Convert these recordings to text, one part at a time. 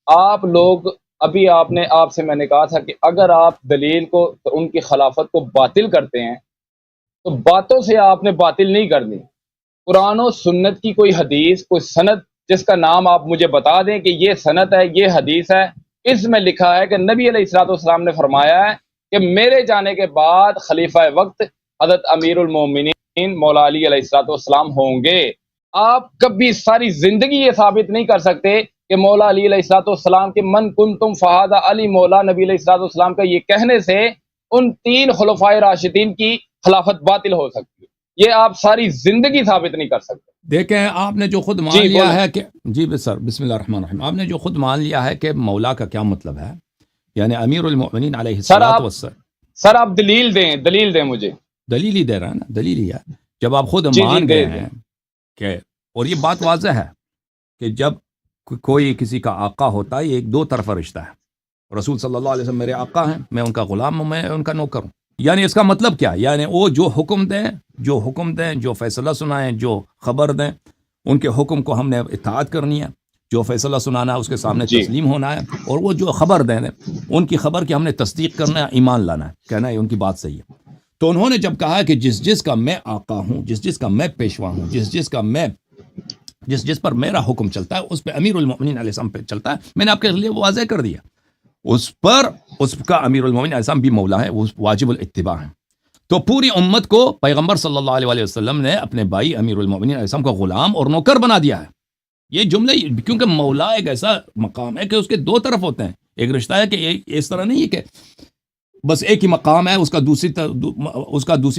آپ لوگ ابھی آپ سے میں نے کہا تھا کہ اگر آپ دلیل کو ان کی خلافت کو باطل کرتے ہیں تو باتوں سے آپ نے باطل نہیں کرنی. قرآن و سنت کی کوئی حدیث کوئی سند جس کا نام آپ مجھے بتا دیں کہ یہ سند ہے یہ حدیث ہے. اس میں لکھا ہے کہ نبی علیہ الصلوۃ والسلام نے فرمایا ہے کہ میرے جانے کے بعد خلیفہ وقت حضرت امیر المومنین مولا علی علیہ الصلوۃ والسلام ہوں گے. آپ کبھی ساری زندگی یہ ثابت نہیں کر سکتے کہ مولا علی علیہ الصلوۃ والسلام کے من کنتم فہذا علی مولا نبی علیہ الصلوۃ والسلام کا یہ کہنے سے ان تین خلفائے راشدین کی خلافت باطل ہو سکتی ہے. یہ آپ ساری زندگی ثابت نہیں کر سکتے. دیکھیں آپ نے جو خود مان جی لیا بولیں. ہے کہ جی سر بسم اللہ الرحمن الرحیم، آپ نے جو خود مان لیا ہے کہ مولا کا کیا مطلب ہے، یعنی امیر المؤمنین علیہ الصلوۃ والسلام. سر آپ دلیل دیں مجھے. دلیل ہی دے رہا ہے نا، دلیل ہی ہے. جب آپ خود جی مان دے گئے دیں. ہیں کہ، اور یہ بات واضح ہے کہ جب کوئی کسی کا آقا ہوتا ہے یہ ایک دو طرفہ رشتہ ہے. رسول صلی اللہ علیہ وسلم میرے آقا ہیں، میں ان کا غلام ہوں، میں ان کا نوکر ہوں. یعنی اس کا مطلب کیا؟ یعنی وہ جو حکم دیں، جو فیصلہ سنائیں، جو خبر دیں، ان کے حکم کو ہم نے اطاعت کرنی ہے. جو فیصلہ سنانا ہے اس کے سامنے جی تسلیم ہونا ہے، اور وہ جو خبر دیں ان کی خبر کی ہم نے تصدیق کرنا ہے، ایمان لانا ہے، کہنا ہے ان کی بات صحیح ہے. تو انہوں نے جب کہا کہ جس کا میں آقا ہوں، جس کا میں پیشوا ہوں، جس پر میرا حکم چلتا ہے اس پہ امیر المؤمنین علیہ السلام پہ چلتا ہے. میں نے آپ کے لیے واضح کر دیا، اس کا امیر المؤمنین علیہ السلام بھی مولا ہے، وہ واجب الاتباع ہے. تو پوری امت کو پیغمبر صلی اللہ علیہ وسلم نے اپنے بھائی امیر المؤمنین علیہ السلام کو غلام اور نوکر بنا دیا ہے. یہ جملہ، کیونکہ مولا ایک ایسا مقام ہے کہ اس کے دو طرف ہوتے ہیں. ایک رشتہ ہے کہ اس طرح نہیں ہے کہ بس ایک ہی مقام ہے، اس کا دوسری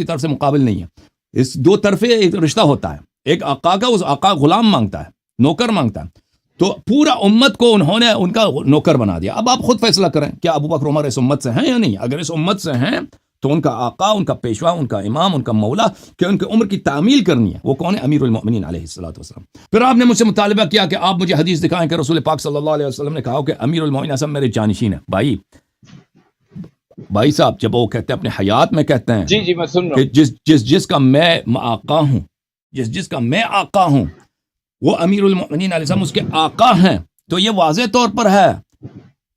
طرف سے مقابل نہیں ہے. اس دو طرفے ایک رشتہ ہوتا ہے. ایک آقا کا، اس آقا غلام مانگتا ہے، نوکر مانگتا ہے. تو پورا امت کو انہوں نے ان کا نوکر بنا دیا. اب آپ خود فیصلہ کریں کیا ابو بکر عمر اس امت سے ہیں یا نہیں. اگر اس امت سے ہیں تو ان کا آقا، ان کا پیشوا، ان کا امام، ان کا مولا کہ ان کی عمر کی تعمیل کرنی ہے، وہ کون ہے؟ امیر المؤمنین علیہ الصلوۃ والسلام. پھر آپ نے مجھ سے مطالبہ کیا کہ آپ مجھے حدیث دکھائیں کہ رسول پاک صلی اللہ علیہ وسلم نے کہا کہ امیر المؤمنین اصلا میرے جانشین ہیں. بھائی صاحب، جب وہ کہتے ہیں اپنے حیات میں کہتے ہیں جی میں سن رہا کہ ہوں. جس کا میں آقا ہوں، جس کا میں آقا ہوں وہ امیر المؤمنین علیہ السلام اس کے آقا ہیں. تو یہ واضح طور پر ہے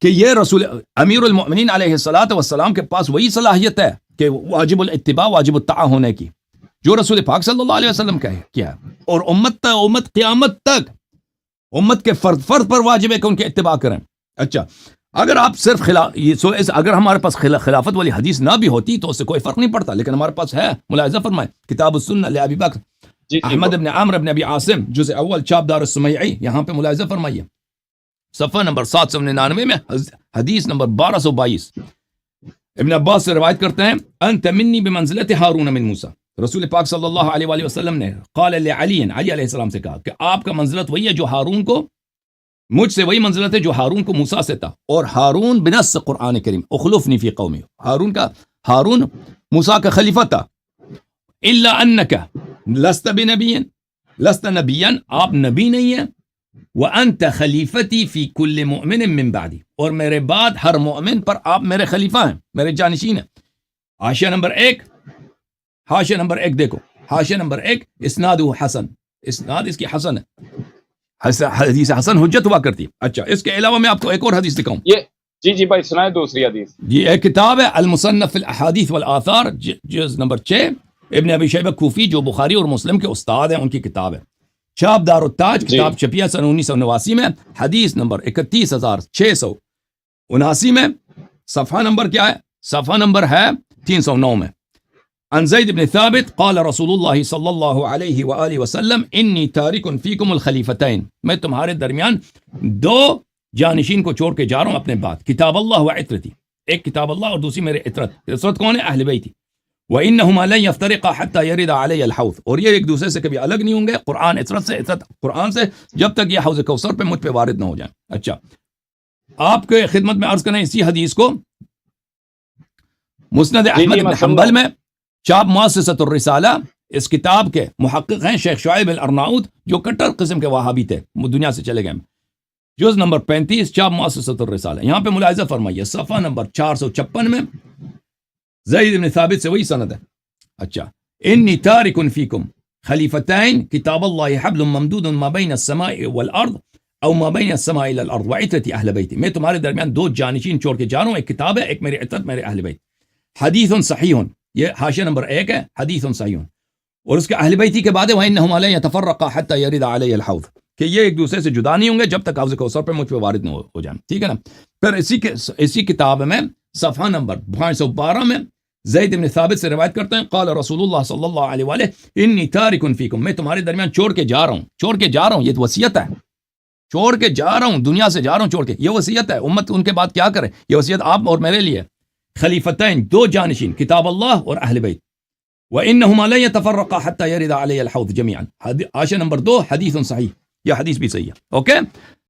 کہ یہ رسول امیر المؤمنین علیہ الصلوۃ والسلام کے پاس وہی صلاحیت ہے کہ واجب الاتباع، واجب الطاعہ ہونے کی، جو رسول پاک صلی اللہ علیہ وسلم کا ہے کیا ہے. اور امت قیامت تک امت کے فرد پر واجب ہے کہ ان کے اتباع کریں. اچھا، اگر آپ صرف اگر ہمارے پاس خلافت والی حدیث نہ بھی ہوتی تو اس سے کوئی فرق نہیں پڑتا، لیکن ہمارے پاس ہے. ملاحظہ فرمائیں کتاب السنہ لابی بکر احمد ابن عامر ابن ابی عاصم، جزء اول، چاپ دار السمیعی. یہاں پہ ملاحظہ فرمائیے صفحہ نمبر 799 میں حدیث نمبر 1222 ابن عباس سے روایت کرتے ہیں، انت منی بمنزلت ہارون من موسیٰ. رسول پاک صلی اللہ علیہ وآلہ وسلم نے قال لعلی، علی علیہ السلام سے کہا کہ آپ کا منزلت وہی ہے جو ہارون کو، مجھ سے وہی منزلت ہے جو ہارون کو موسیٰ سے تھا. اور ہارون بنص قرآن کریم اخلفنی فی قومی، ہارون موسیٰ کا خلیفہ تھا. الا انک لست بنبی، لست نبیا، آپ نبی نہیں ہیں. وانت خلیفتی فی کل مؤمن من بعدی، اور میرے بعد ہر مؤمن پر آپ میرے خلیفہ ہیں، میرے جانشین ہیں. حاشیہ نمبر 1 دیکھو، حاشیہ نمبر 1، اسناد حسن، اسناد اس کی حسن ہے، حدیث حسن حجت ہوا کرتی ہے. اچھا، اس کے علاوہ میں آپ کو ایک اور حدیث دکھاؤں. جی بھائی سنائیں دوسری حدیث. جی، ایک کتاب ہے المصنف فی الاحادیث والآثار، جز نمبر 6، ابن ابی شیبہ کوفی جو بخاری اور مسلم کے استاد ہیں، ان کی کتاب ہے. چاپ دار التاج، کتاب چھپی ہے سن 1989 میں، حدیث نمبر 31679 میں. صفحہ نمبر کیا ہے؟ صفحہ نمبر ہے 309 میں. عن زید بن ثابت قال رسول اللہ صلی اللہ علیہ وآلہ وسلم انی تارک فیکم الخلیفتین، میں تمہارے درمیان دو جانشین کو چھوڑ کے جا رہا ہوں اپنے بعد، کتاب اللہ و عطرتی، ایک کتاب اللہ اور دوسری میرے عطرت کون ہے؟ اہل بیتی. وَإِنَّهُمَا لَن يَفْتَرِقَا حَتَّى يَرِدَ عَلَيَّ الْحَوْض، اور یہ ایک دوسرے سے کبھی الگ نہیں ہوں گے، قرآن عطرت سے، عطرت قرآن سے، جب تک یہ حوض کوثر پہ مجھ پہ وارد نہ ہو جائیں. اچھا، آپ کے خدمت میں عرض کریں اسی حدیث کو مسند احمد بن حنبل میں، چاپ مؤسسۃ الرسالہ، اس کتاب کے محقق ہیں شیخ شعیب الارناؤط جو کٹر قسم کے وہابی تھے، وہ دنیا سے چلے گئے. جز نمبر 35، چاپ مؤسسۃ الرسالہ. یہاں پہ ملاحظہ فرمائیے صفحہ نمبر 456 میں زید بن ثابت سے وہی سند ہے. اچھا، انی تارک فیکم خلیفتین کتاب اللہ حبل ممدود ما بین السماء والارض او ما بین السماء الى الارض وعترتی اہل بیتی، میں تمہارے درمیان دو جانشین چھوڑ کے جا رہا ہوں، ایک کتاب ہے، ایک میری عترت میرے اہل بیت. حدیث صحیح، یہ حاشیہ نمبر 1 ہے، حدیث صحیح. اور اس کے اہل بیتی کے بعد وَإِنَّهُمَا لَن يَتَفَرَّقَا حَتَّى يَرِدَ عَلَيَّ الْحَوْض، کہ یہ ایک دوسرے سے جدا نہیں ہوں گے جب تک حوض کوثر پہ مجھ پہ وارد نہ ہو جائیں. ٹھیک ہے نا. پھر اسی کتاب میں صفحہ نمبر 512 میں زید بن ثابت سے روایت کرتے ہیں، قال رسول اللہ صلی اللہ علیہ وآلہ انی تارک فیکم، میں تمہارے درمیان چھوڑ کے جا رہا ہوں، یہ تو وصیت ہے، چھوڑ کے جا رہا ہوں، دنیا سے جا رہا ہوں چھوڑ کے، یہ وصیت ہے. امت ان کے بعد کیا کرے، یہ وصیت آپ اور میرے لیے. خلیفتین، دو جانشین، کتاب اللہ اور اہل بیت. وَإِنَّهُمَا لَن يَتَفَرَّقَا حَتَّى يَرِدَ عَلَيَّ الْحَوْض جَمِيعًا، حاشیہ نمبر 2، حدیث صحیح، یہ حدیث بھی صحیح ہے. اوکے.